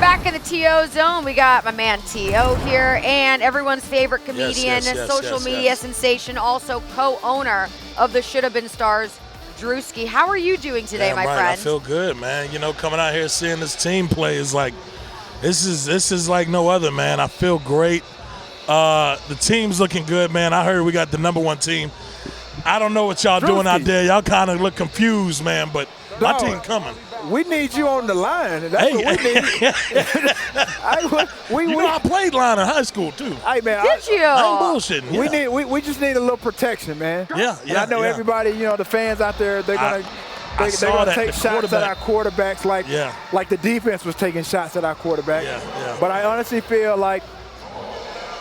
back in the TO zone. We got my man T.O. here and everyone's favorite comedian, social media sensation, also co-owner of the Shoulda Been Stars, Druski. How are you doing today, my friend? I feel good, man. You know, coming out here seeing this team play is like, this is like no other, man. I feel great. The team's looking good, man. I heard we got the #1 team. I don't know what y'all doing out there. Y'all kind of look confused, man, but my team coming. We need you on the line. That's what we need. I played line in high school too. Hey man, did you? I ain't bullshitting. Yeah. We just need a little protection, man. Yeah. And I know everybody, the fans out there, they're gonna take shots at our quarterbacks like the defense was taking shots at our quarterback. Yeah. But I honestly feel like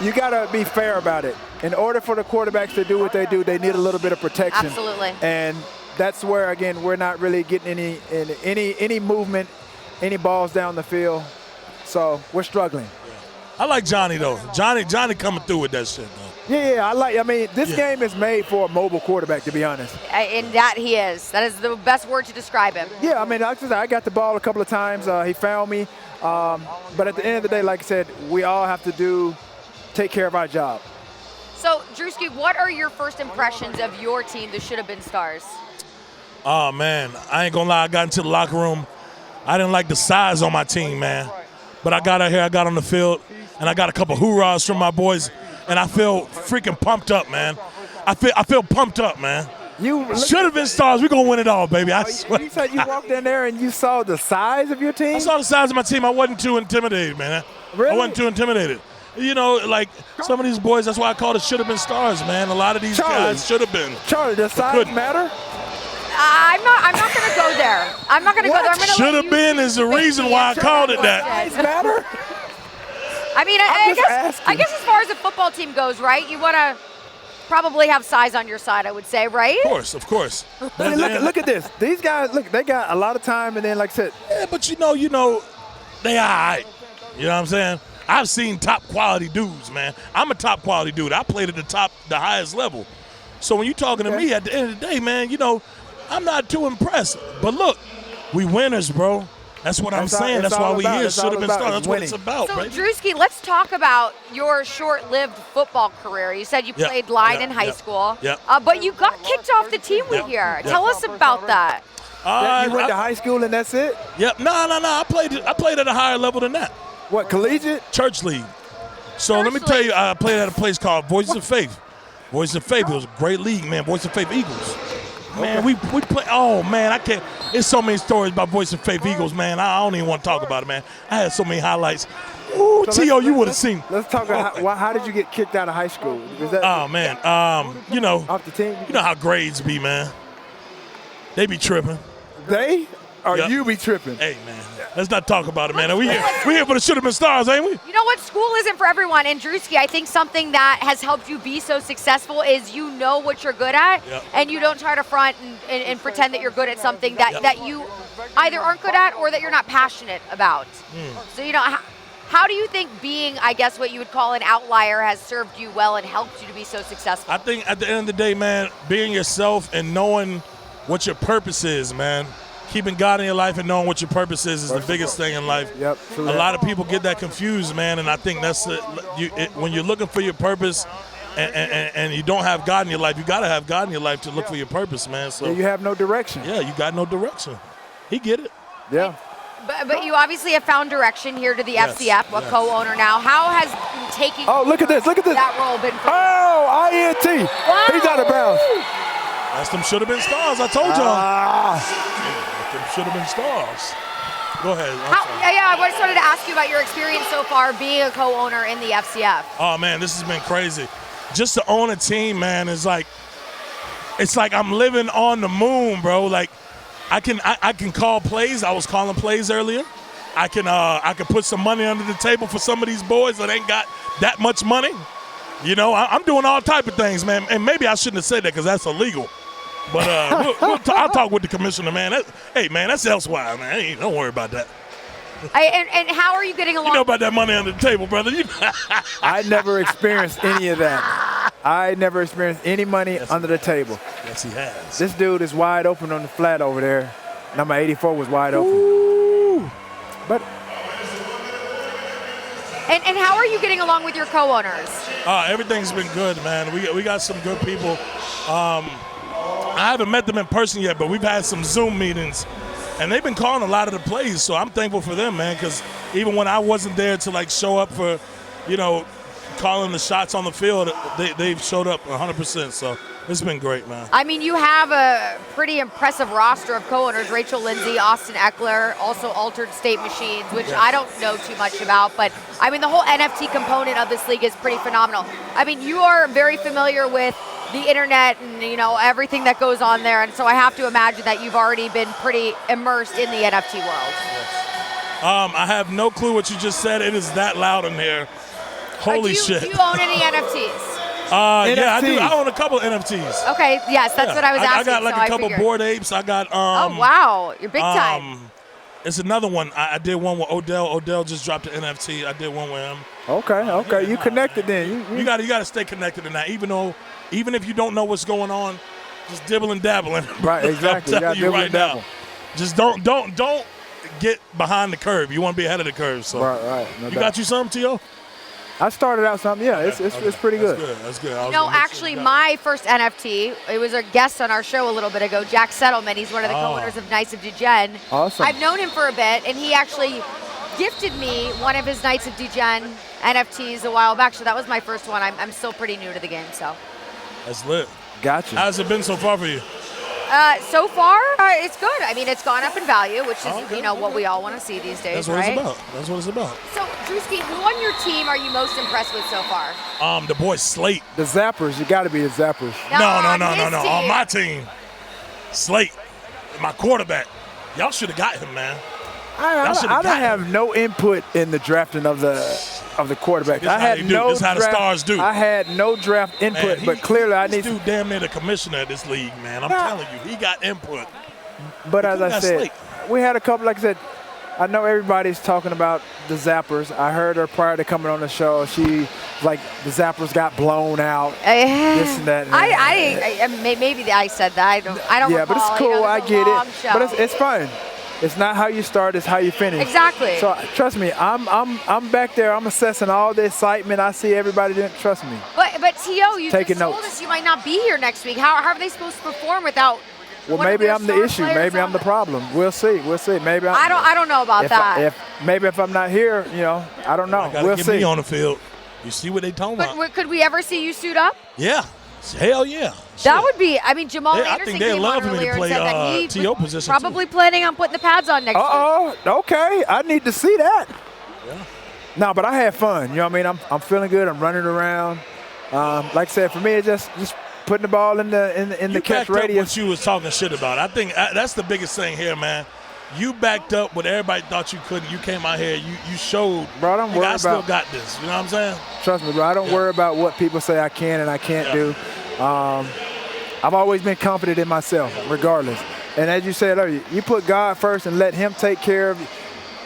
you gotta be fair about it. In order for the quarterbacks to do what they do, they need a little bit of protection. Absolutely. And that's where, again, we're not really getting any movement, any balls down the field. So we're struggling. I like Johnny though. Johnny coming through with that shit though. Yeah. I mean, this game is made for a mobile quarterback, to be honest. And that he is. That is the best word to describe him. Yeah. I mean, I got the ball a couple of times. He found me. But at the end of the day, like I said, we all have to take care of our job. So, Druski, what are your first impressions of your team, the Shoulda Been Stars? Oh, man, I ain't gonna lie. I got into the locker room. I didn't like the size on my team, man. But I got out here, I got on the field, and I got a couple hoorahs from my boys, and I feel freaking pumped up, man. I feel pumped up, man. Shoulda Been Stars. We're gonna win it all, baby. I swear. You said you walked in there and you saw the size of your team? I saw the size of my team. I wasn't too intimidated, man. Really? I wasn't too intimidated. Like some of these boys, that's why I call it Shoulda Been Stars, man. A lot of these guys should have been. Charly, does size matter? I'm not going to go there. I'm not going to go there. Should have been is the reason why I called it that. Size matter? I mean, I guess as far as the football team goes, right, you want to probably have size on your side, I would say, right? Of course. But look at this. These guys, they got a lot of time, and then, like I said. Yeah, but you know, they all right. You know what I'm saying? I've seen top quality dudes, man. I'm a top quality dude. I played at the highest level. So when you're talking to me at the end of the day, man, I'm not too impressed. But look, we winners, bro. That's what I'm saying. That's why we here. Shoulda Been Stars. That's what it's about, so, baby. Druski, let's talk about your short-lived football career. You said you played line in high school. But you got kicked off the team here. Tell us about that. You went to high school and that's it? Yep. No. I played at a higher level than that. What, collegiate? Church league. So let me tell you, I played at a place called Voice of Faith. Voice of Faith. It was a great league, man. Voice of Faith Eagles. Man, we play. Oh man, I can't. There's so many stories about Voice of Faith Eagles, man. I don't even want to talk about it, man. I had so many highlights. Ooh, so T.O., you would have seen. Let's talk about how did you get kicked out of high school? Oh man, off the team. You know how grades be, man. They be tripping. They or you be tripping? Hey man, let's not talk about it, man. We here for the Shoulda Been Stars, ain't we? You know what? School isn't for everyone. And Druski, I think something that has helped you be so successful is you know what you're good at, and you don't try to front and pretend that you're good at something that you either aren't good at or that you're not passionate about. So how do you think being, I guess, what you would call an outlier has served you well and helped you to be so successful? I think at the end of the day, man, being yourself and knowing what your purpose is, man. Keeping God in your life and knowing what your purpose is the biggest thing in life. Yep. A lot of people get that confused, man, and I think that's when you're looking for your purpose and you don't have God in your life, you got to have God in your life to look for your purpose, man. So you have no direction. Yeah, you got no direction. He get it. Yeah. But you obviously have found direction here to the FCF, a co-owner now. How has taking look at this. That role been for you? Oh, INT. Wow. He's out of bounds. That's them Shoulda Been Stars. I told y'all. Them Shoulda Been Stars. Go ahead. I just wanted to ask you about your experience so far being a co-owner in the FCF. Oh man, this has been crazy. Just to own a team, man, it's like I'm living on the moon, bro. Like I can call plays. I was calling plays earlier. I can put some money under the table for some of these boys that ain't got that much money. I'm doing all type of things, man. And maybe I shouldn't have said that because that's illegal. But I'll talk with the commissioner, man. Hey, man, that's elsewhere, man. Don't worry about that. And how are you getting along? You know about that money under the table, brother. I never experienced any of that. I never experienced any money under the table. Yes, he has. This dude is wide open on the flat over there. Number 84 was wide open. Ooh. But And how are you getting along with your co-owners? Everything's been good, man. We got some good people. I haven't met them in person yet, but we've had some Zoom meetings, and they've been calling a lot of the plays. So I'm thankful for them, man, because even when I wasn't there to like show up for, calling the shots on the field, they've showed up 100%. So it's been great, man. I mean, you have a pretty impressive roster of co-owners: Rachel Lindsay, Austin Eckler, also Altered State Machines, which I don't know too much about. But I mean, the whole NFT component of this league is pretty phenomenal. I mean, you are very familiar with the internet and everything that goes on there, and so I have to imagine that you've already been pretty immersed in the NFT world. I have no clue what you just said. It is that loud in here. Holy shit. Do you own any NFTs? Yeah, I do. I own a couple of NFTs. Okay, yes, that's what I was asking. I got like so a couple Bored Apes. I got oh wow, you're big time. It's another one. I did one with Odell. Odell just dropped an NFT. I did one with him. Okay. You connected then. You got to stay connected in that. Even if you don't know what's going on, just dibble and dabble in it. Right, exactly. I'm telling you right now. Just don't get behind the curve. You want to be ahead of the curve. So right. No you doubt. got you some, T.O.? I started out something. Yeah, it's pretty good. That's good. Actually, my first NFT, it was a guest on our show a little bit ago, Jack Settlement. He's one of the co-owners of Knights of Degen. Awesome. I've known him for a bit, and he actually gifted me one of his Knights of Degen NFTs a while back. So that was my first one. I'm still pretty new to the game, so. That's lit. Gotcha. How's it been so far for you? So far, it's good. I mean, it's gone up in value, which is, what we all want to see these days, right? That's what it's about. So, Druski, who on your team are you most impressed with so far? The boy Slate. The Zappers. You got to be the Zappers. No. On my team, Slate, my quarterback. Y'all should have got him, man. I don't have no input in the drafting of the quarterback. This is how the stars do. I had no draft input, but clearly I need. This dude damn near the commissioner of this league, man. I'm telling you, he got input. But as I said, we had a couple. Like I said, I know everybody's talking about the Zappers. I heard her prior to coming on the show. She like the Zappers got blown out. This and that. And maybe I said that. I don't. Yeah, recall. but it's cool. I get it. Show. But it's fun. It's not how you start, it's how you finish. Exactly. So trust me, I'm back there. I'm assessing all the excitement. I see everybody didn't trust me. But T.O., you just told notes. us you might not be here next week. How are they supposed to perform without? Well, maybe I'm the issue. Maybe I'm the problem. We'll see. Maybe I don't know about that. If I'm not here, I don't know. We'll see. Me on the field. You see what they talking about? But could we ever see you suit up? Yeah. Hell yeah. That would be. I mean, Jamal I Anderson think they'd came love on me to earlier play and said that he T.O. position. probably planning on putting the pads on next week. Okay. I need to see that. Yeah. No, but I had fun. You know what I mean? I'm feeling good. I'm running around. Like I said, for me, it's just putting the ball in the catch radius. Up what you was talking shit about. I think that's the biggest thing here, man. You backed up what everybody thought you couldn't. You came out here. You showed. Bro, I don't worry about. I still got this. You know what I'm saying? Trust me, bro. I don't worry about what people say I can and I can't do. I've always been confident in myself, regardless. And as you said earlier, you put God first and let Him take care of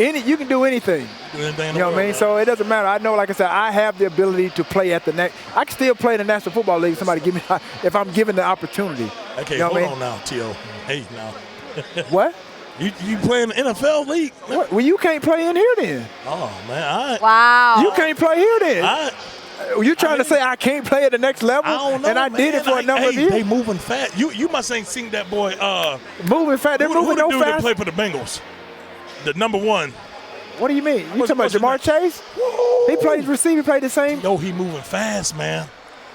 you. You can do anything. You know what I mean? So it doesn't matter. I know, like I said, I have the ability to play at the next. I can still play in the National Football League. Somebody give me if I'm given the opportunity. Okay, you know hold on now, T.O. Hey, now. What? You play in the NFL league? What? Well, you can't play in here then. Oh man, wow. You can't play here then. You trying to say I can't play at the next level? I don't know, and I did it for a number of years. They moving fast. You must ain't seen that boy. Moving fast. They're moving no fast. Who the dude that play for the Bengals? The number one. What do you mean? You talking about Jamar Chase? Whoa. He plays receiver. He played the same. No, he moving fast, man.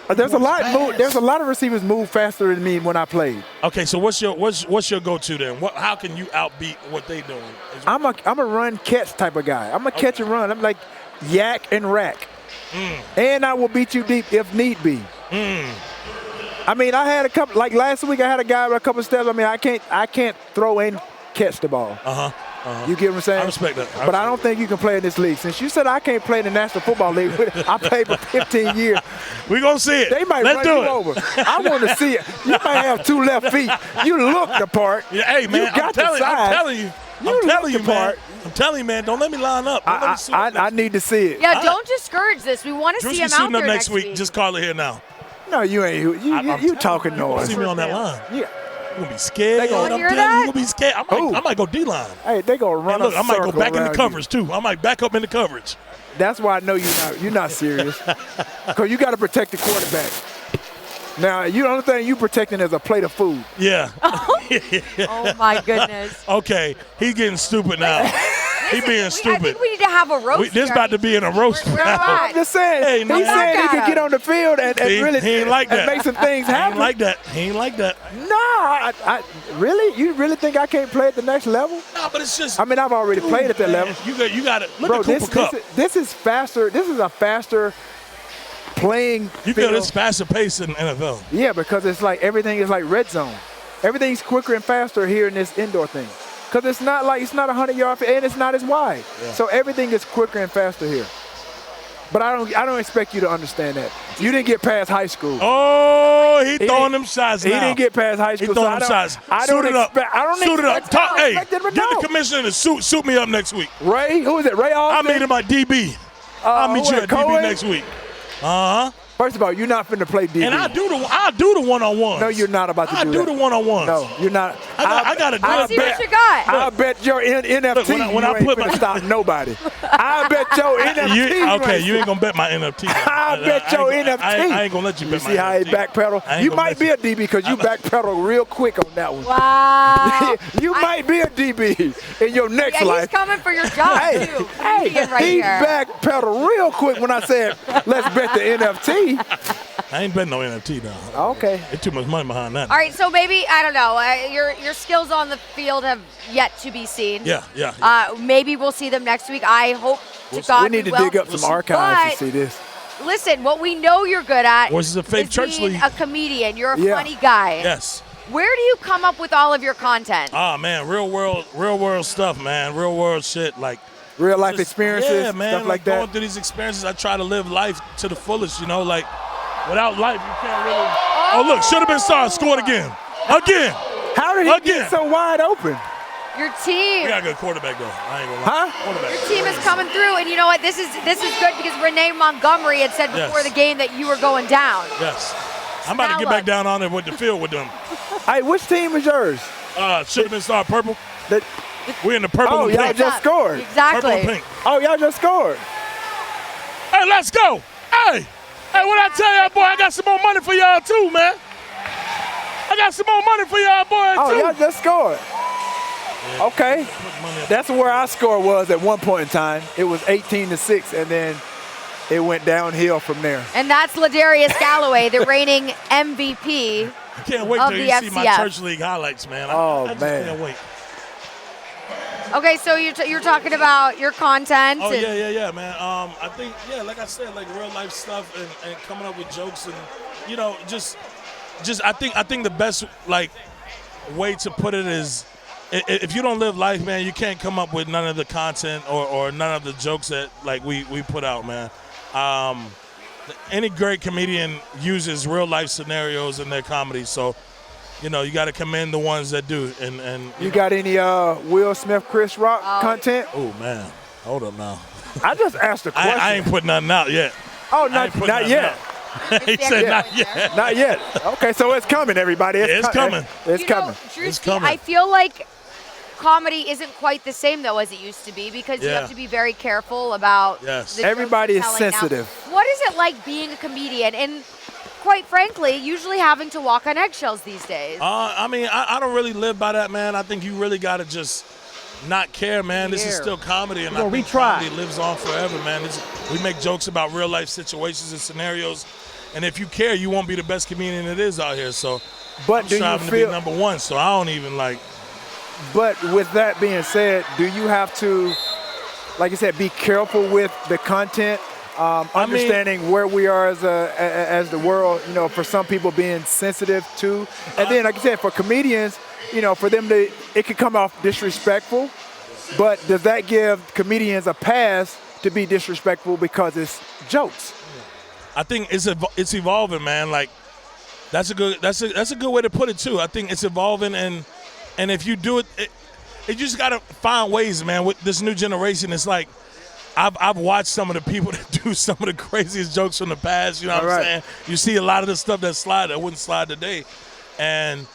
There's a lot of receivers move faster than me when I played. Okay, so what's your go-to then? How can you outbeat what they doing? I'm a run catch type of guy. I'm a catch and run. I'm like yak and rack. And I will beat you deep if need be. I mean, I had a couple. Like last week, I had a guy with a couple steps. I mean, I can't throw and catch the ball. You get what I'm saying? I respect that. But I don't think you can play in this league. Since you said I can't play in the National Football League, I played for 15 years. We're going to see it. They might run you over. I want to see it. You might have 2 left feet. You look the part. Yeah, hey, man, I'm telling you. I'm telling you, man, don't let me line up. I need to see it. Yeah, don't discourage this. We want to see him out there next week. Just call it here now. No, you ain't. You talking noise. See me on that line. Yeah. You're going to be scared. I'm telling you, you're going to be scared. I might go D-line. Hey, they going to run look, I might go back in the coverage, too. I might back up in the coverage. That's why I know you're not serious. Because you got to protect the quarterback. Now, the only thing you protecting is a plate of food. Yeah. Oh, my goodness. Okay, he's getting stupid now. He being I stupid. think we need to have a roast. This about to be in a roast We're now. not. I'm just saying. Hey, He man. said he could get on the field and really he ain't like that. and make some things He happen. ain't like that. He ain't like that. No, I really? You really think I can't play at the next level? No, but it's just. I mean, I've already played at that level. You got it. Look Bro, at Cooper Kupp. this is faster. This is a faster playing You field. feel it's faster pace in the NFL. Yeah, because it's like everything is like red zone. Everything's quicker and faster here in this indoor thing. Because it's not 100-yard and it's not as wide. Yeah. So everything is quicker and faster here. But I don't expect you to understand that. You didn't get past high school. Oh, he throwing them shots now. He didn't get past high school. He throwing them shots. Suit it up. Hey, get the commissioner to suit me up next week. Ray? Who is it? Ray Austin? I'll meet him at DB. I'll meet you at DB next week. Uh-huh. First of all, you're not finna play DB. And I do the one-on-one. No, you're not about to do that. I do the one-on-ones. No, you're not. I got to do Let's see what you got. I bet your NFT when you I ain't put finna my stop nobody. I bet your NFT you ain't going to bet my NFT. I bet your NFT. I ain't going to let you bet my NFT. You see how he backpedal? You might be a DB because you backpedal real quick on that one. Wow. You might be a DB in your next life. He's coming for your job, too. He backpedaled real quick when I said, let's bet the NFT. I ain't betting no NFT now. Okay. There's too much money behind that. All right, so maybe, I don't know, your skills on the field have yet to be seen. Yeah. Maybe we'll see them next week. I hope to God we need to dig up some archives to see this. Listen, what we know you're good at is a fake church being league. a comedian. You're a funny guy. Yes. Where do you come up with all of your content? Oh, man, real world stuff, man. Real world shit, like real life experiences, yeah, man, stuff like that. Going through these experiences, I try to live life to the fullest, you know, like without life, you can't really. Oh, look, Shoulda Been Stars scored again. Again. How did he get so wide open? Your team. We got a good quarterback, though. I ain't gonna lie. Quarterback. Your team is coming through, and you know what? This is good because Renee Montgomery had said before the game that you were going down. Yes. I'm about to get back down on there with the field with them. Hey, which team is yours? Shoulda Been Stars purple. We're in the purple and pink. Oh, y'all just scored. Exactly. Purple and pink. Oh, y'all just scored. Hey, let's go. Hey, what I tell y'all, boy, I got some more money for y'all, too, man. I got some more money for y'all, boy, too. Oh, y'all just scored. Okay. That's where our score was at one point in time. It was 18-6, and then it went downhill from there. And that's Ladarius Galloway, the reigning MVP. I can't wait till you see my church league highlights, man. I just can't wait. Okay, so you're talking about your content. Oh, yeah, man. I think, like I said, like real life stuff and coming up with jokes and, you know, just I think the best, like, way to put it is if you don't live life, man, you can't come up with none of the content or none of the jokes that, like, we put out, man. Any great comedian uses real life scenarios in their comedy, so you know you got to commend the ones that do. And you got any Will Smith, Chris Rock content? Oh man, hold up now. I just asked a question. I ain't put nothing out yet. Oh, not yet. He said not yet. Not yet. Okay, so it's coming, everybody. It's coming. It's coming. It's coming. I feel like comedy isn't quite the same though as it used to be because you have to be very careful about. Yes. Everybody is sensitive. Now, what is it like being a comedian and, quite frankly, usually having to walk on eggshells these days? I mean, I don't really live by that, man. I think you really got to just not care, man. This is still comedy, and I think comedy lives on forever, man. We make jokes about real life situations and scenarios, and if you care, you won't be the best comedian it is out here. So, but I'm striving to be number one. So I don't even like. But with that being said, do you have to, like I said, be careful with the content? Understanding where we are as the world, you know, for some people being sensitive to. And then, like I said, for comedians, you know, for them it could come off disrespectful. But does that give comedians a pass to be disrespectful because it's jokes? I think it's evolving, man. Like that's a good way to put it too. I think it's evolving, and if you do it, you just gotta find ways, man. With this new generation, it's like. I've watched some of the people that do some of the craziest jokes from the past, you know what I'm saying? You see a lot of the stuff that wouldn't slide today. And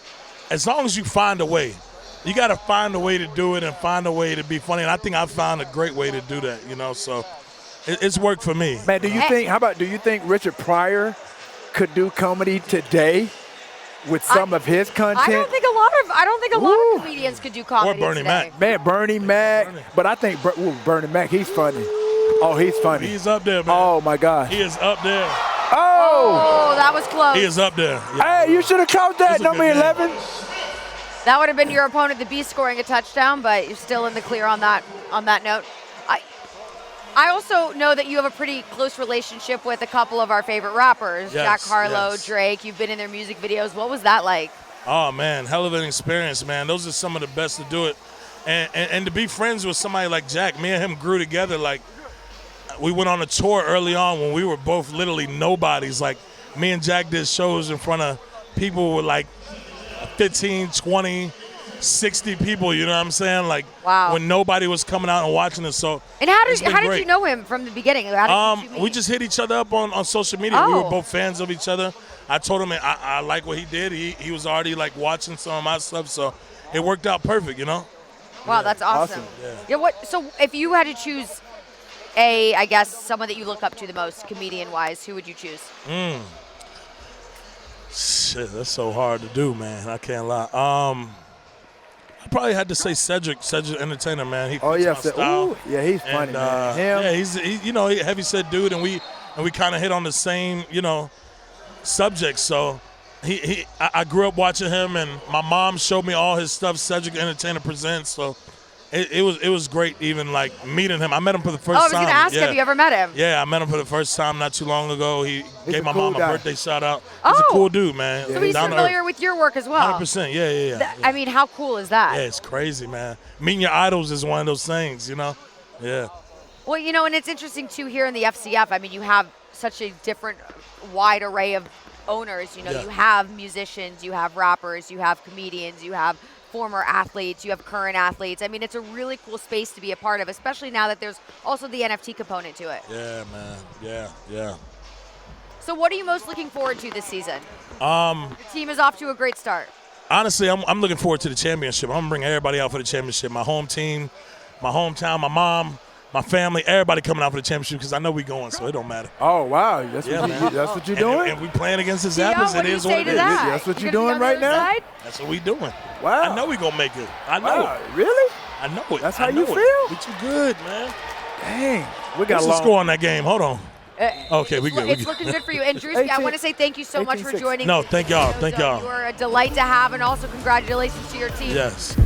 as long as you find a way, you got to find a way to do it and find a way to be funny. And I think I found a great way to do that, you know? So it's worked for me. Man, do you think Richard Pryor could do comedy today with some of his content? I don't think a lot of comedians could do comedy Or Bernie today. Mac. Man, Bernie Mac. But I think Bernie Mac, he's funny. Oh, he's funny. He's up there, man. Oh, my God. He is up there. Oh! Oh, that was close. He is up there. Yeah. Hey, you should have caught that, It's a number good game. 11. That would have been your opponent, the Beast, scoring a touchdown, but you're still in the clear on that note. I also know that you have a pretty close relationship with a couple of our favorite rappers, Yes, Jack Harlow, yes. Drake. You've been in their music videos. What was that like? Oh, man, hell of an experience, man. Those are some of the best to do it. And to be friends with somebody like Jack, me and him grew together. Like, we went on a tour early on when we were both literally nobodies. Like, me and Jack did shows in front of people with like 15, 20, 60 people, you know what I'm saying? Like, Wow. when nobody was coming out and watching us. So, And how it's did been you great. know him from the beginning? How did you meet? We just hit each other up on social media. We Oh. were both fans of each other. I told him I like what he did. He was already like watching some of my stuff, so it worked out perfect, you know? Wow, that's awesome. Yeah. So if you had to choose I guess someone that you look up to the most, comedian-wise, who would you choose? Shit, that's so hard to do, man. I can't lie. I probably had to say Cedric Entertainer, man. He fits my style. Ooh, yeah, he's funny, man. Him. Yeah, he's he heavy set dude, and we kind of hit on the same, subject. So I grew up watching him, and my mom showed me all his stuff. Cedric Entertainer Presents. So it was great, even like meeting him. I met him for the first time. I was going to ask, have you ever met him? Yeah, I met him for the first time not too long ago. He gave my cool mom a guy. birthday shout out. He's a cool dude, man. So he's Down to familiar earth. with your work as well. 100%. Yeah. I mean, how cool is that? Yeah, it's crazy, man. Meeting your idols is one of those things, Yeah. Well, and it's interesting, too, here in the FCF. I mean, you have such a different, wide array of owners. You have musicians, you have rappers, you have comedians, you have former athletes, you have current athletes. I mean, it's a really cool space to be a part of, especially now that there's also the NFT component to it. Yeah, man. Yeah. So what are you most looking forward to this season? The team is off to a great start. Honestly, I'm looking forward to the championship. I'm going to bring everybody out for the championship. My home team, my hometown, my mom, my family, everybody coming out for the championship because I know we going, so it don't matter. Oh, wow. That's man. what you're doing? And we playing against the Tia, Zappers. what It do you is say what it to is. that? That's what You you're gonna be doing on the right other now? side? That's what we doing. Wow. I know we going to make it. I know Wow, it. really? I know it. That's I how you know feel? it. We too good, man. Dang. We got What's a the long. score on that game? Hold on. Okay, we good. It's looking good for you. And Druski, I want to say thank you so much for 18-6. joining No, me. thank y'all. Thank y'all. You are a delight to have, and also congratulations to your team. Yes.